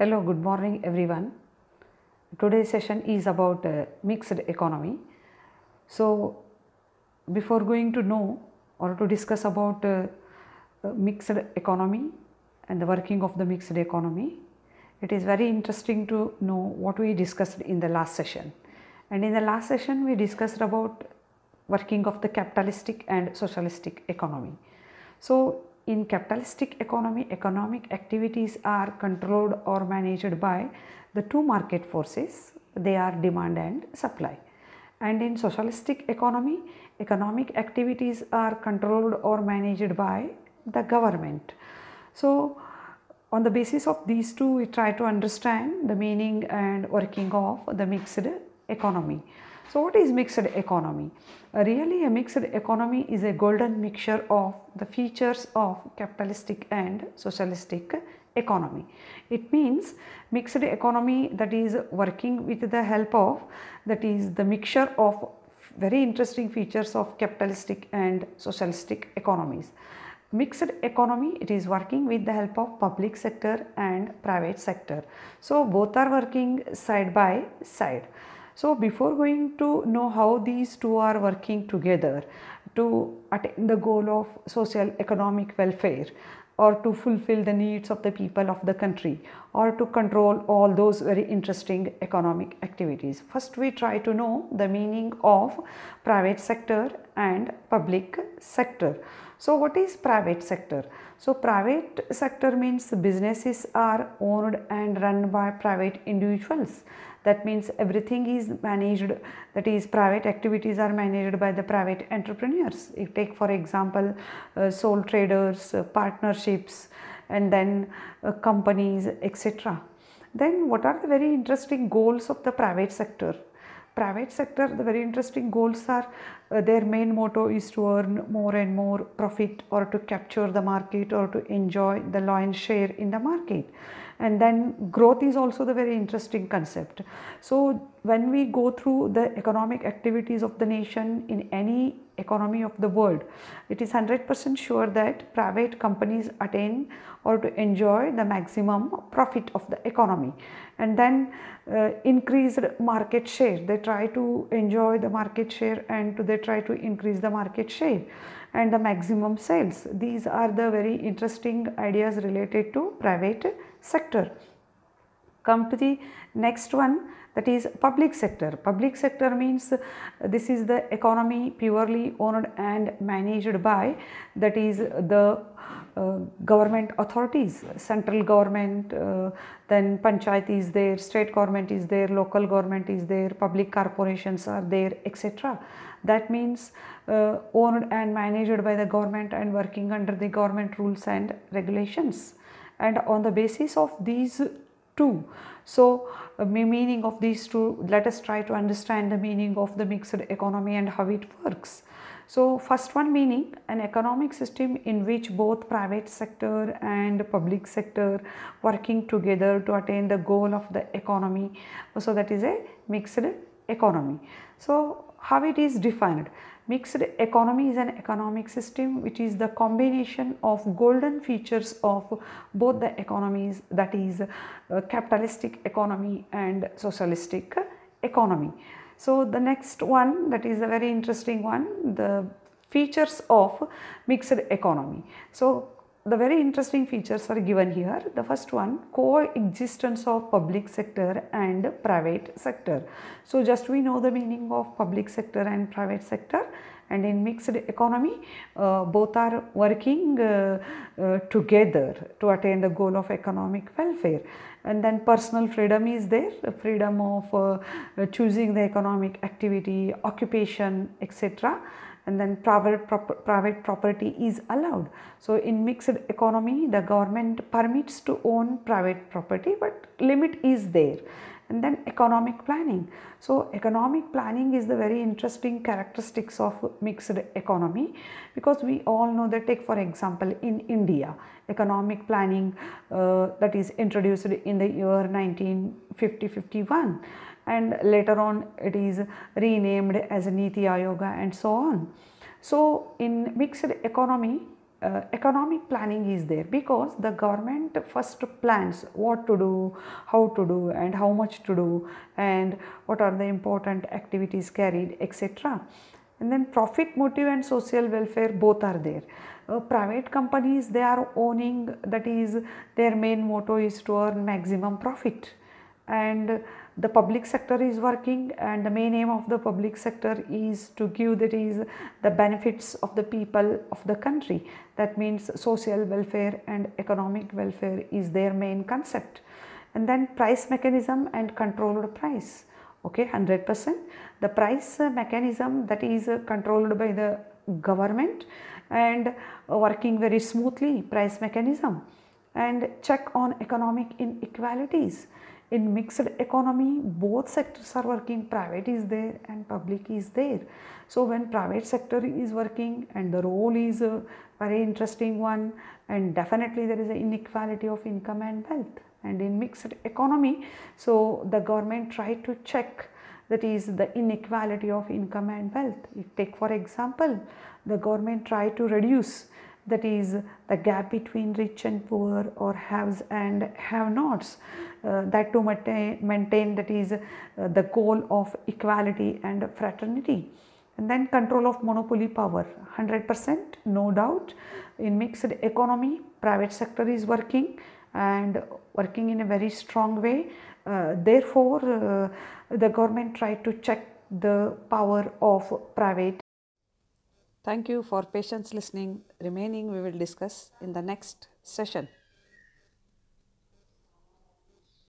Hello, good morning everyone. Today's session is about mixed economy. So, before going to know or to discuss about mixed economy and the working of the mixed economy, it is very interesting to know what we discussed in the last session. And in the last session, we discussed about working of the capitalistic and socialistic economy. So, in capitalistic economy, economic activities are controlled or managed by the two market forces. They are demand and supply. And in socialistic economy, economic activities are controlled or managed by the government. So, on the basis of these two, we try to understand the meaning and working of the mixed economy. So, what is mixed economy? Really, a mixed economy is a golden mixture of the features of capitalistic and socialistic economy. It means mixed economy that is working with the help of, that is the mixture of very interesting features of capitalistic and socialistic economies. Mixed economy, it is working with the help of public sector and private sector. So, both are working side by side. So, before going to know how these two are working together to attain the goal of social economic welfare or to fulfill the needs of the people of the country or to control all those very interesting economic activities, first we try to know the meaning of private sector and public sector. So, what is private sector? So, private sector means businesses are owned and run by private individuals. That means everything is managed, that is private activities are managed by the private entrepreneurs. You take for example sole traders, partnerships, and then companies, etc. Then what are the very interesting goals of the private sector? Private sector, the very interesting goals are their main motto is to earn more and more profit or to capture the market or to enjoy the lion's share in the market. And then growth is also the very interesting concept. So, when we go through the economic activities of the nation in any economy of the world, it is 100% sure that private companies attain or to enjoy the maximum profit of the economy, and then increased market share. They try to enjoy the market share and they try to increase the market share and the maximum sales. These are the very interesting ideas related to private sector. Come to the next one, that is public sector. Public sector means this is the economy purely owned and managed by, that is the government authorities, central government, then panchayat is there, state government is there, local government is there, public corporations are there, etc. That means owned and managed by the government and working under the government rules and regulations. And on the basis of these two, so meaning of these two, let us try to understand the meaning of the mixed economy and how it works. So, first one meaning, an economic system in which both private sector and public sector working together to attain the goal of the economy. So, that is a mixed economy. So, how it is defined? Mixed economy is an economic system which is the combination of golden features of both the economies, that is capitalistic economy and socialistic economy. So, the next one, that is a very interesting one, the features of mixed economy. So, the very interesting features are given here. The first one, coexistence of public sector and private sector. So, just we know the meaning of public sector and private sector, and in mixed economy both are working together to attain the goal of economic welfare. And then personal freedom is there, freedom of choosing the economic activity, occupation, etc. And then private property is allowed. So, in mixed economy the government permits to own private property, but limit is there. And then economic planning. So, economic planning is the very interesting characteristics of mixed economy, because we all know that, take for example in India, economic planning that is introduced in the year 1950-51, and later on it is renamed as Niti Ayoga and so on. So, in mixed economy economic planning is there, because the government first plans what to do, how to do, and how much to do, and what are the important activities carried, etc. And then profit motive and social welfare both are there. Private companies, they are owning, that is their main motto is to earn maximum profit, and the public sector is working, and the main aim of the public sector is to give, that is the benefits of the people of the country. That means social welfare and economic welfare is their main concept. And then price mechanism and controlled price. Okay, 100%. The price mechanism, that is controlled by the government and working very smoothly, price mechanism. And check on economic inequalities. In mixed economy, both sectors are working, private is there and public is there. So when private sector is working, and the role is a very interesting one, and definitely there is an inequality of income and wealth. And in mixed economy, so the government try to check, that is the inequality of income and wealth. If take for example, the government try to reduce, that is the gap between rich and poor, or haves and have nots, that to maintain, that is the goal of equality and fraternity. And then control of monopoly power, 100%, no doubt. In mixed economy, private sector is working, and working in a very strong way. Therefore, the government try to check the power of private. Thank you for patience listening. Remaining we will discuss in the next session.